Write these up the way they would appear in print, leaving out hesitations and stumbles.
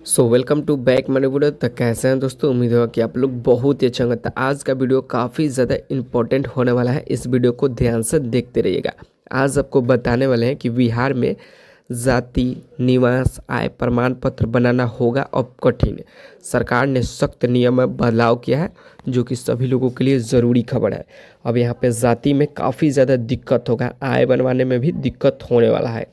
Welcome to back मैंने video. तो कैसे हैं दोस्तों, उम्मीद है कि आप लोग बहुत ही अच्छा होंगे। तो आज का वीडियो काफ़ी ज़्यादा इंपॉर्टेंट होने वाला है, इस वीडियो को ध्यान से देखते रहिएगा। आज आपको बताने वाले हैं कि बिहार में जाति निवास आय प्रमाण पत्र बनाना होगा अब कठिन। सरकार ने सख्त नियम में बदलाव किया है, जो कि सभी लोगों के लिए ज़रूरी खबर है। अब यहाँ पे जाति में काफ़ी ज़्यादा दिक्कत होगा, आय बनवाने में भी दिक्कत होने वाला है।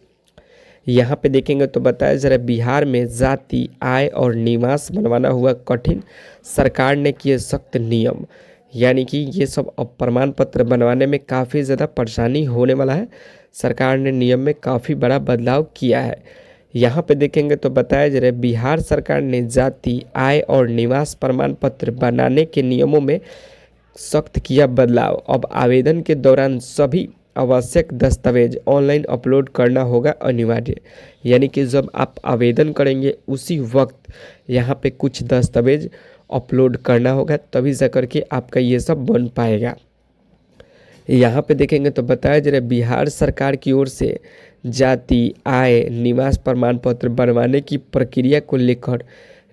यहाँ पे देखेंगे तो बताया जरा, बिहार में जाति आय और निवास बनवाना हुआ कठिन। सरकार ने किए सख्त नियम, यानी कि ये सब अब प्रमाण पत्र बनवाने में काफ़ी ज़्यादा परेशानी होने वाला है। सरकार ने नियम में काफ़ी बड़ा बदलाव किया है। यहाँ पे देखेंगे तो बताया जा रहा है, बिहार सरकार ने जाति आय और निवास प्रमाण पत्र बनाने के नियमों में सख्त किया बदलाव। अब आवेदन के दौरान सभी आवश्यक दस्तावेज ऑनलाइन अपलोड करना होगा अनिवार्य। यानी कि जब आप आवेदन करेंगे उसी वक्त यहाँ पे कुछ दस्तावेज अपलोड करना होगा, तभी जा करके आपका ये सब बन पाएगा। यहाँ पे देखेंगे तो बताया जा रहा है, बिहार सरकार की ओर से जाति आय निवास प्रमाण पत्र बनवाने की प्रक्रिया को लेकर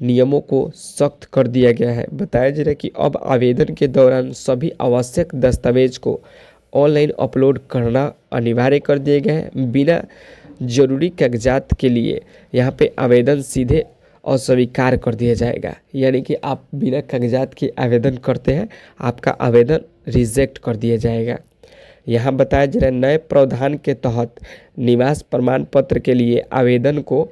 नियमों को सख्त कर दिया गया है। बताया जा रहा है कि अब आवेदन के दौरान सभी आवश्यक दस्तावेज को ऑनलाइन अपलोड करना अनिवार्य कर दिया गया है। बिना जरूरी कागजात के लिए यहाँ पे आवेदन सीधे अस्वीकार कर दिया जाएगा। यानी कि आप बिना कागजात के आवेदन करते हैं, आपका आवेदन रिजेक्ट कर दिया जाएगा। यहाँ बताया जा रहा है, नए प्रावधान के तहत निवास प्रमाण पत्र के लिए आवेदन को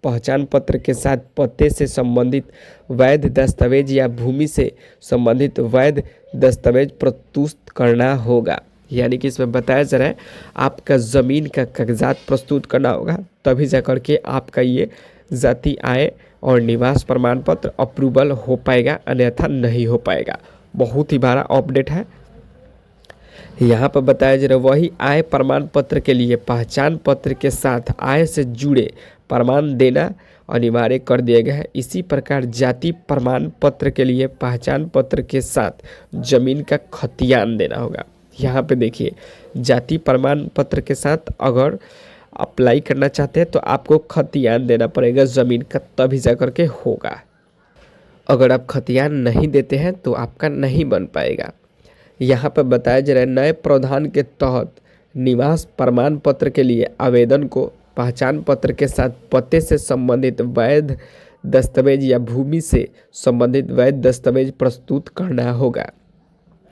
पहचान पत्र के साथ पते से संबंधित वैध दस्तावेज या भूमि से संबंधित वैध दस्तावेज प्रस्तुत करना होगा। यानी कि इसमें बताया जा रहा है, आपका ज़मीन का कागजात प्रस्तुत करना होगा, तभी जाकर के आपका ये जाति आय और निवास प्रमाण पत्र अप्रूवल हो पाएगा, अन्यथा नहीं हो पाएगा। बहुत ही बड़ा अपडेट है। यहाँ पर बताया जा रहा है, वही आय प्रमाण पत्र के लिए पहचान पत्र के साथ आय से जुड़े प्रमाण देना अनिवार्य कर दिया गया है। इसी प्रकार जाति प्रमाण पत्र के लिए पहचान पत्र के साथ जमीन का खतियान देना होगा। यहाँ पे देखिए, जाति प्रमाण पत्र के साथ अगर अप्लाई करना चाहते हैं तो आपको खतियान देना पड़ेगा ज़मीन का, तभी जा कर के होगा। अगर आप खतियान नहीं देते हैं तो आपका नहीं बन पाएगा। यहाँ पर बताया जा रहा है, नए प्रावधान के तहत निवास प्रमाण पत्र के लिए आवेदन को पहचान पत्र के साथ पते से संबंधित वैध दस्तावेज या भूमि से संबंधित वैध दस्तावेज प्रस्तुत करना होगा।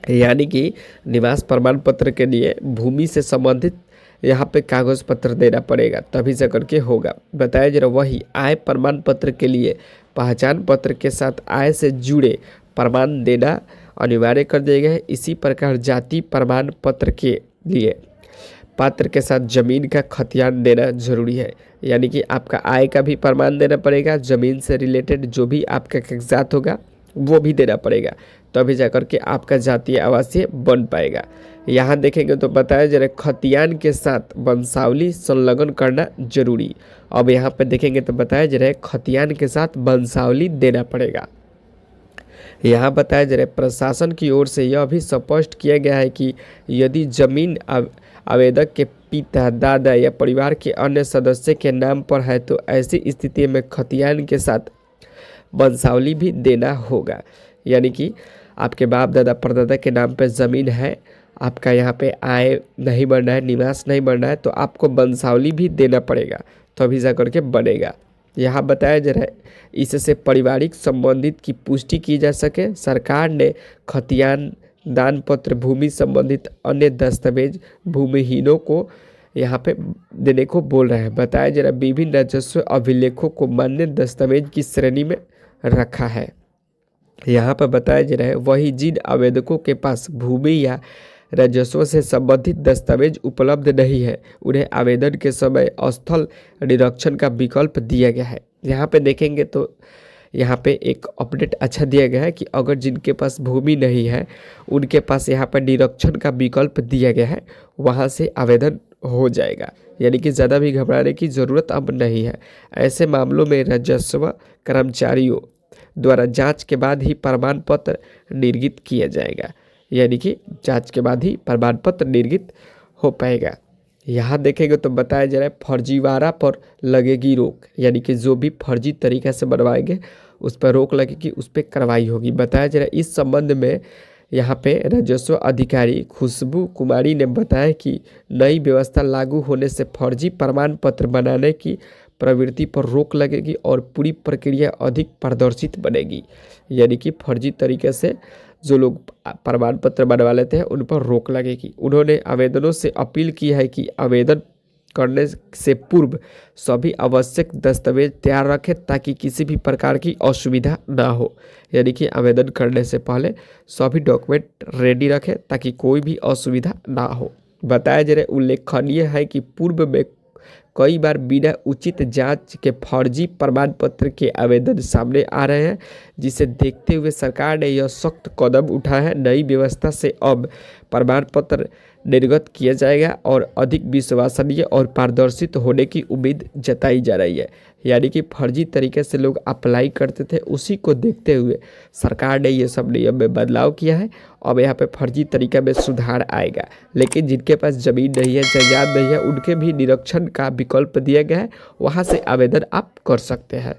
यानी कि निवास प्रमाण पत्र के लिए भूमि से संबंधित यहाँ पे कागज पत्र देना पड़ेगा, तभी से करके होगा। बताया जा रहा, वही आय प्रमाण पत्र के लिए पहचान पत्र के साथ आय से जुड़े प्रमाण देना अनिवार्य कर दिया गया है। इसी प्रकार जाति प्रमाण पत्र के लिए पात्र के साथ जमीन का खतियान देना जरूरी है। यानी कि आपका आय का भी प्रमाण देना पड़ेगा, जमीन से रिलेटेड जो भी आपका कागजात होगा वो भी देना पड़ेगा, तभी जाकर के आपका जातीय आवासीय बन पाएगा। यहाँ देखेंगे तो बताया जा रहा है, खतियान के साथ वंशावली संलग्न करना जरूरी। अब यहाँ पे देखेंगे तो बताया जा रहा है, खतियान के साथ वंशावली देना पड़ेगा। यहाँ बताया जा रहा है, प्रशासन की ओर से यह भी स्पष्ट किया गया है कि यदि जमीन आवेदक के पिता दादा या परिवार के अन्य सदस्य के नाम पर है तो ऐसी स्थिति में खतियान के साथ वंशावली भी देना होगा। यानी कि आपके बाप दादा परदादा के नाम पे ज़मीन है, आपका यहाँ पे आय नहीं बढ़ना है, निवास नहीं बढ़ना है, तो आपको वंशावली भी देना पड़ेगा, तभी जा करके बनेगा। यहाँ बताया जा रहा है, इससे पारिवारिक संबंधित की पुष्टि की जा सके। सरकार ने खतियान दान पत्र भूमि संबंधित अन्य दस्तावेज भूमिहीनों को यहाँ पे देने को बोल रहा है। बताया जा रहा है, विभिन्न राजस्व अभिलेखों को मान्य दस्तावेज की श्रेणी में रखा है। यहाँ पर बताया जा रहा है, वही जिन आवेदकों के पास भूमि या राजस्व से संबंधित दस्तावेज उपलब्ध नहीं है, उन्हें आवेदन के समय स्थल निरीक्षण का विकल्प दिया गया है। यहाँ पे देखेंगे तो यहाँ पे एक अपडेट अच्छा दिया गया है कि अगर जिनके पास भूमि नहीं है उनके पास यहाँ पर निरीक्षण का विकल्प दिया गया है, वहाँ से आवेदन हो जाएगा। यानी कि ज़्यादा भी घबराने की ज़रूरत अब नहीं है। ऐसे मामलों में राजस्व कर्मचारियों द्वारा जांच के बाद ही प्रमाण पत्र निर्गत किया जाएगा। यानी कि जांच के बाद ही प्रमाण पत्र निर्गत हो पाएगा। यहाँ देखेंगे तो बताया जा रहा है फर्जीवाड़ा पर लगेगी रोक, यानी कि जो भी फर्जी तरीके से बनवाएंगे उस पर रोक लगेगी, उस पर कार्रवाई होगी। बताया जा रहा है इस संबंध में यहाँ पे राजस्व अधिकारी खुशबू कुमारी ने बताया कि नई व्यवस्था लागू होने से फर्जी प्रमाण पत्र बनाने की प्रवृत्ति पर रोक लगेगी और पूरी प्रक्रिया अधिक पारदर्शित बनेगी। यानी कि फर्जी तरीके से जो लोग प्रमाण पत्र बनवा लेते हैं उन पर रोक लगेगी। उन्होंने आवेदनों से अपील की है कि आवेदन करने से पूर्व सभी आवश्यक दस्तावेज तैयार रखें ताकि किसी भी प्रकार की असुविधा ना हो। यानी कि आवेदन करने से पहले सभी डॉक्यूमेंट रेडी रखें ताकि कोई भी असुविधा ना हो। बताया जा रहा है उल्लेखनीय है कि पूर्व में कई बार बिना उचित जांच के फर्जी प्रमाण पत्र के आवेदन सामने आ रहे हैं, जिसे देखते हुए सरकार ने यह सख्त कदम उठाया है। नई व्यवस्था से अब प्रमाण पत्र निर्गत किया जाएगा और अधिक विश्वसनीय और पारदर्शित होने की उम्मीद जताई जा रही है। यानी कि फर्जी तरीके से लोग अप्लाई करते थे, उसी को देखते हुए सरकार ने ये सब नियम में बदलाव किया है। अब यहाँ पे फर्जी तरीके में सुधार आएगा। लेकिन जिनके पास ज़मीन नहीं है, जायदाद नहीं है, उनके भी निरीक्षण का विकल्प दिया गया है, वहाँ से आवेदन आप कर सकते हैं।